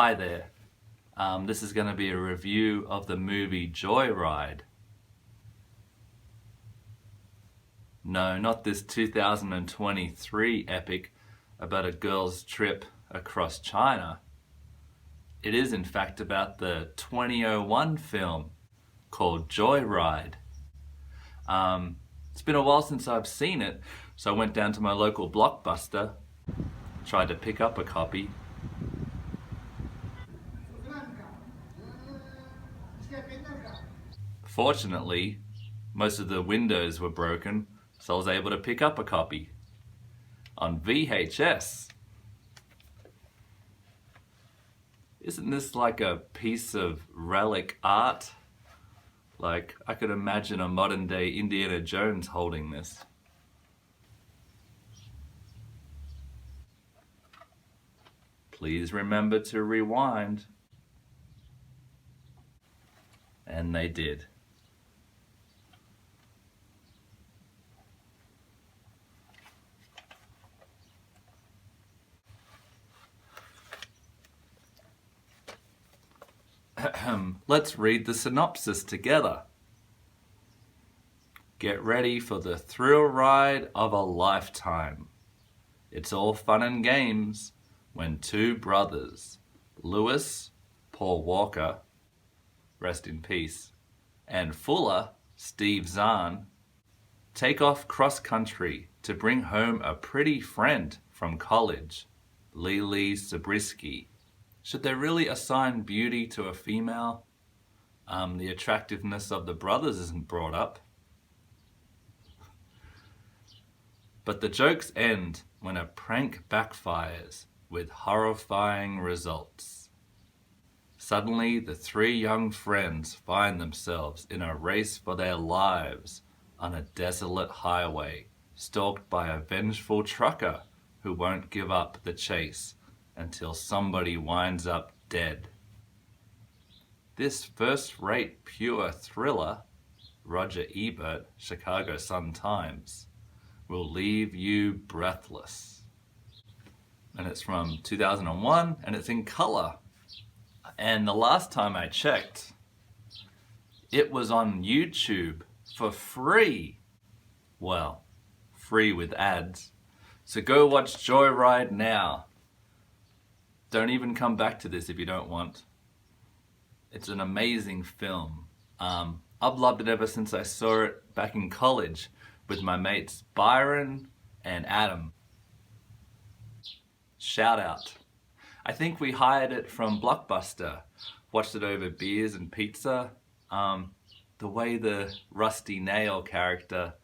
Hi there. This is going to be a review of the movie Joyride. No, not this 2023 epic about a girl's trip across China. It is in fact about the 2001 film called Joyride. It's been a while since I've seen it, so I went down to my local Blockbuster, tried to pick up a copy. Fortunately, most of the windows were broken, so I was able to pick up a copy on VHS. Isn't this like a piece of relic art? Like, I could imagine a modern day Indiana Jones holding this. Please remember to rewind. And they did. Let's read the synopsis together. Get ready for the thrill ride of a lifetime. It's all fun and games when two brothers, Lewis, Paul Walker, rest in peace, and Fuller, Steve Zahn, take off cross-country to bring home a pretty friend from college, Leelee Sobieski. Should they really assign beauty to a female? The attractiveness of the brothers isn't brought up. But the jokes end when a prank backfires with horrifying results. Suddenly, the three young friends find themselves in a race for their lives on a desolate highway, stalked by a vengeful trucker who won't give up the chase until somebody winds up dead. This first-rate pure thriller, Roger Ebert, Chicago Sun-Times, will leave you breathless. And it's from 2001, and it's in color. And the last time I checked, it was on YouTube for free. Well, free with ads. So go watch Joyride now. Don't even come back to this if you don't want. It's an amazing film. I've loved it ever since I saw it back in college with my mates Byron and Adam. Shout out. I think we hired it from Blockbuster, watched it over beers and pizza. The way the Rusty Nail character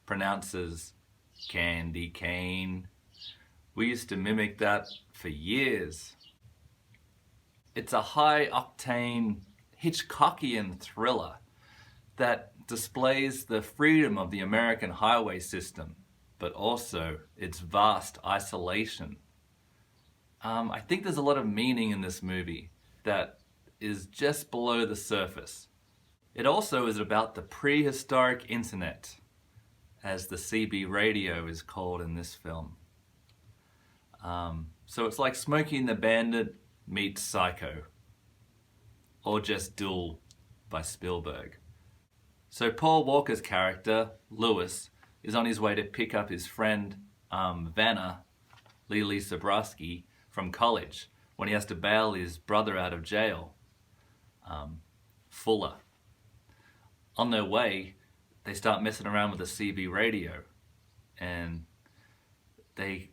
pronounces candy cane, we used to mimic that for years. It's a high-octane Hitchcockian thriller that displays the freedom of the American highway system, but also its vast isolation. I think there's a lot of meaning in this movie that is just below the surface. It also is about the prehistoric internet, as the CB radio is called in this film. So it's like Smokey and the Bandit meets Psycho, or just Duel by Spielberg. So Paul Walker's character, Lewis, is on his way to pick up his friend, Vanna, Leelee Sobieski, from college when he has to bail his brother out of jail, Fuller. On their way, they start messing around with the CB radio, and they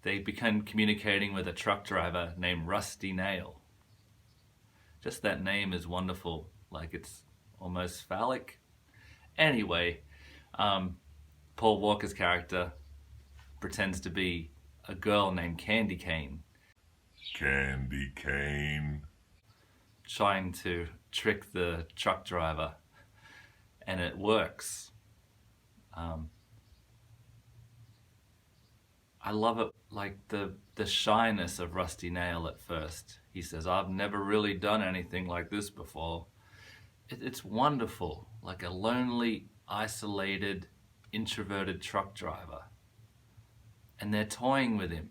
begin communicating with a truck driver named Rusty Nail. Just that name is wonderful, like it's almost phallic. Anyway, Paul Walker's character pretends to be a girl named Candy Cane. Candy cane. Trying to trick the truck driver, and it works. I love it, like the shyness of Rusty Nail at first. He says, I've never really done anything like this before. It's wonderful, like a lonely, isolated, introverted truck driver. And they're toying with him.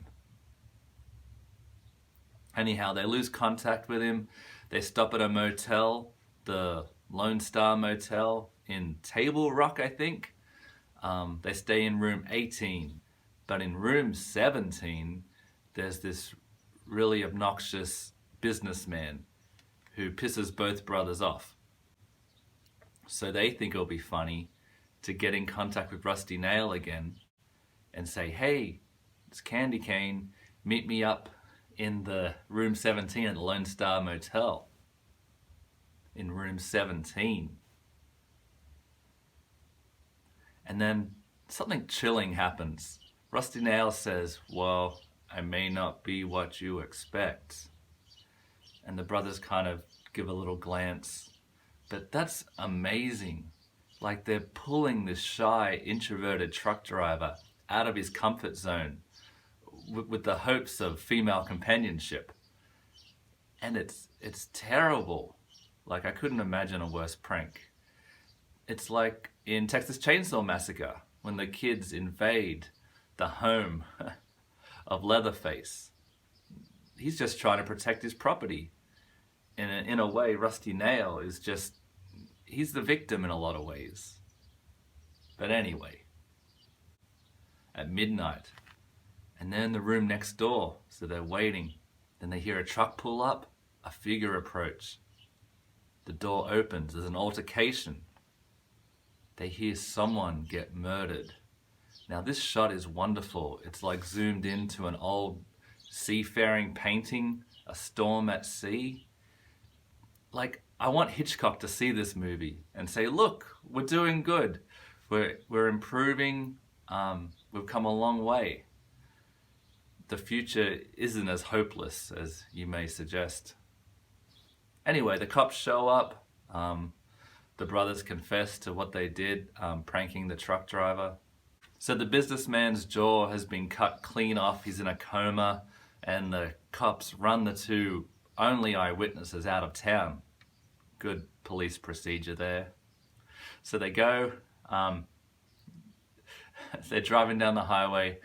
Anyhow, they lose contact with him. They stop at a motel, the Lone Star Motel in Table Rock, I think. They stay in room 18. But in room 17, there's this really obnoxious businessman who pisses both brothers off. So they think it'll be funny to get in contact with Rusty Nail again and say, hey, it's Candy Cane, meet me up in the room 17 at the Lone Star Motel. In room 17. And then something chilling happens. Rusty Nail says, well, I may not be what you expect. And the brothers kind of give a little glance. But that's amazing. Like they're pulling this shy, introverted truck driver out of his comfort zone with the hopes of female companionship. And it's terrible. Like I couldn't imagine a worse prank. It's like in Texas Chainsaw Massacre when the kids invade the home of Leatherface. He's just trying to protect his property. In a way, Rusty Nail is just, he's the victim in a lot of ways. But anyway, at midnight, and they're in the room next door, so they're waiting. Then they hear a truck pull up, a figure approach. The door opens, there's an altercation. They hear someone get murdered. Now this shot is wonderful. It's like zoomed into an old seafaring painting, A Storm at Sea. Like, I want Hitchcock to see this movie and say, look, we're doing good. We're improving. We've come a long way. The future isn't as hopeless as you may suggest. Anyway, the cops show up. The brothers confess to what they did, pranking the truck driver. So the businessman's jaw has been cut clean off. He's in a coma, and the cops run the two only eyewitnesses out of town. Good police procedure there. So they go, they're driving down the highway.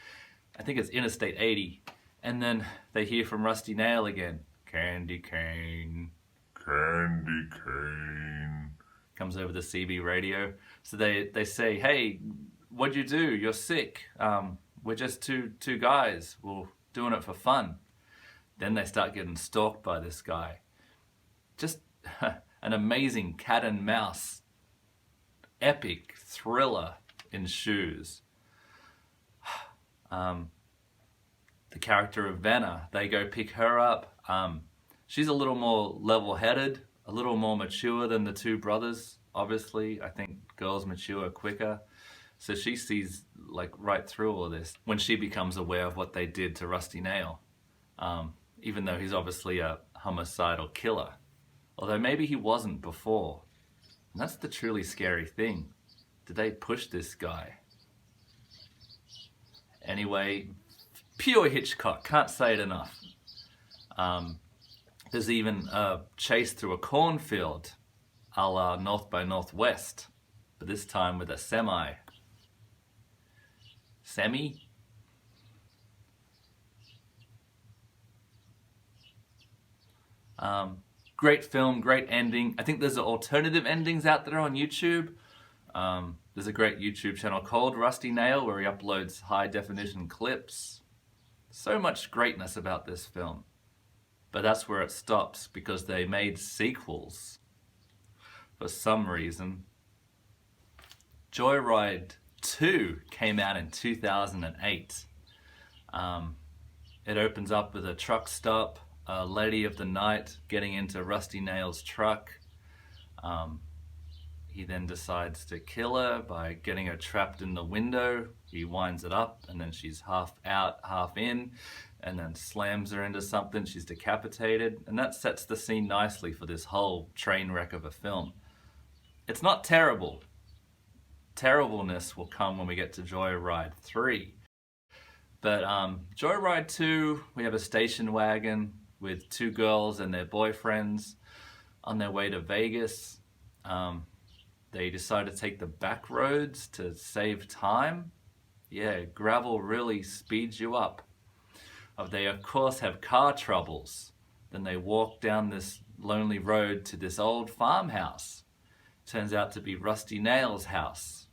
I think it's Interstate 80. And then they hear from Rusty Nail again. Candy Cane. Candy Cane. Comes over the CB radio. So they say, hey, what'd you do? You're sick. We're just two guys. We're doing it for fun. Then they start getting stalked by this guy. Just an amazing cat and mouse epic thriller ensues. The character of Vanna, they go pick her up. She's a little more level-headed, a little more mature than the two brothers, obviously. I think girls mature quicker. So she sees like right through all of this when she becomes aware of what they did to Rusty Nail. Even though he's obviously a homicidal killer. Although maybe he wasn't before. And that's the truly scary thing. Did they push this guy? Anyway, pure Hitchcock, can't say it enough. There's even a chase through a cornfield, a la North by Northwest, but this time with a semi. Semi? Great film, great ending. I think there's alternative endings out there on YouTube. There's a great YouTube channel called Rusty Nail where he uploads high definition clips. So much greatness about this film. But that's where it stops because they made sequels for some reason. Joyride 2 came out in 2008. It opens up with a truck stop, a lady of the night getting into Rusty Nail's truck. He then decides to kill her by getting her trapped in the window. He winds it up and then she's half out, half in, and then slams her into something. She's decapitated, and that sets the scene nicely for this whole train wreck of a film. It's not terrible. Terribleness will come when we get to Joyride 3. But Joyride 2, we have a station wagon with two girls and their boyfriends on their way to Vegas. They decide to take the back roads to save time. Yeah, gravel really speeds you up. They of course have car troubles. Then they walk down this lonely road to this old farmhouse. Turns out to be Rusty Nail's house.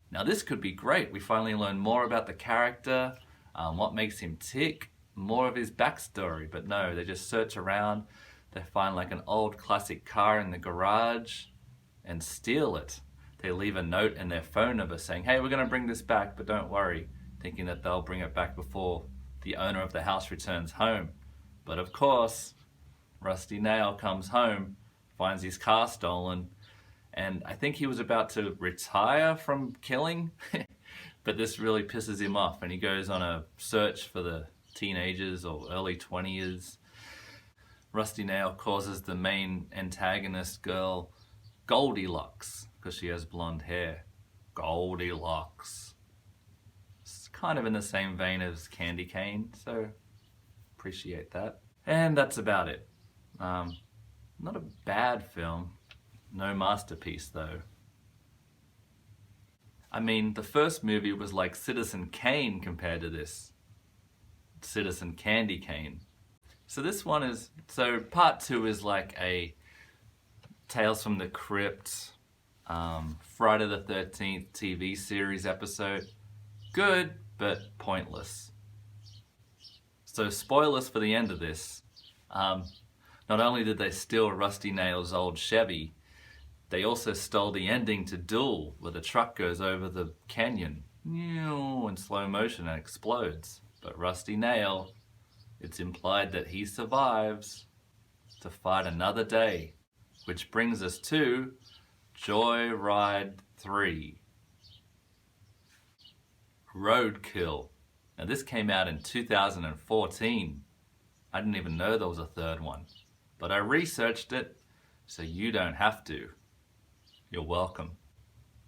Now this could be great. We finally learn more about the character, what makes him tick, more of his backstory. But no, they just search around. They find like an old classic car in the garage and steal it. They leave a note in their phone number saying, hey, we're going to bring this back, but don't worry, thinking that they'll bring it back before the owner of the house returns home. But of course, Rusty Nail comes home, finds his car stolen, and I think he was about to retire from killing, but this really pisses him off, and he goes on a search for the teenagers or early 20s. Rusty Nail causes the main antagonist girl Goldilocks, because she has blonde hair. Goldilocks. It's kind of in the same vein as Candy Cane, so appreciate that. And that's about it. Not a bad film. No masterpiece though. I mean, the first movie was like Citizen Kane compared to this. Citizen Candy Cane. So this one is, so part 2 is like a Tales from the Crypt, Friday the 13th TV series episode. Good, but pointless. So spoilers for the end of this. Not only did they steal Rusty Nail's old Chevy, they also stole the ending to Duel, where the truck goes over the canyon in slow motion and explodes. But Rusty Nail, it's implied that he survives to fight another day. Which brings us to Joyride 3. Roadkill. Now this came out in 2014. I didn't even know there was a third one. But I researched it, so you don't have to. You're welcome.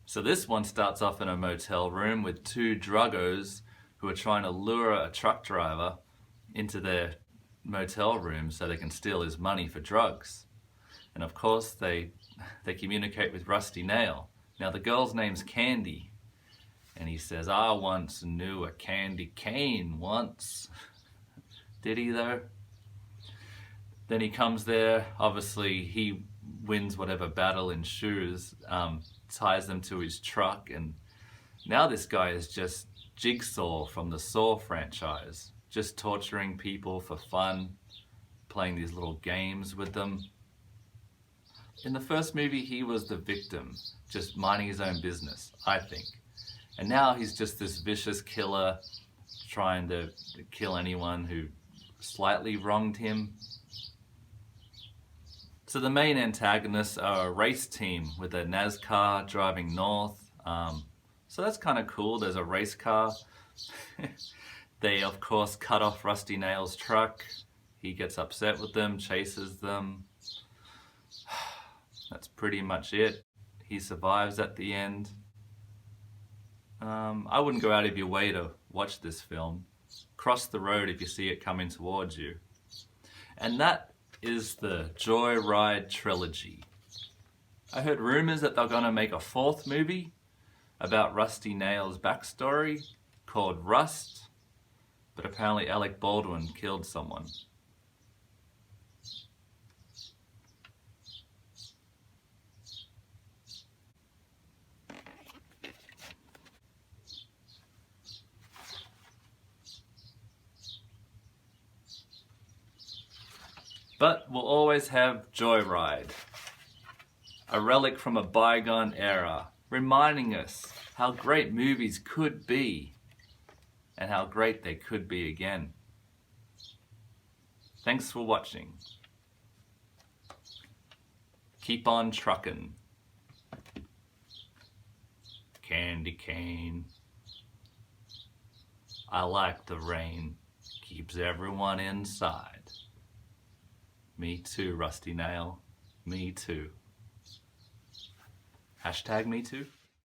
So this one starts off in a motel room with 2 druggos who are trying to lure a truck driver into their motel room so they can steal his money for drugs. And of course they communicate with Rusty Nail. Now the girl's name's Candy. And he says, I once knew a candy cane once. Did he though? Then he comes there, obviously he wins whatever battle ensues, ties them to his truck, and now this guy is just Jigsaw from the Saw franchise, just torturing people for fun, playing these little games with them. In the first movie he was the victim, just minding his own business, I think. And now he's just this vicious killer, trying to kill anyone who slightly wronged him. So the main antagonists are a race team with a NASCAR driving north. So that's kind of cool, there's a race car. They of course cut off Rusty Nail's truck. He gets upset with them, chases them. That's pretty much it. He survives at the end. I wouldn't go out of your way to watch this film. Cross the road if you see it coming towards you. And that is the Joyride trilogy. I heard rumors that they're gonna make a 4th movie about Rusty Nail's backstory called Rust, but apparently Alec Baldwin killed someone. But we'll always have Joyride, a relic from a bygone era, reminding us how great movies could be and how great they could be again. Thanks for watching. Keep on truckin'. Candy cane. I like the rain. Keeps everyone inside. Me too, Rusty Nail. Me too. #me too.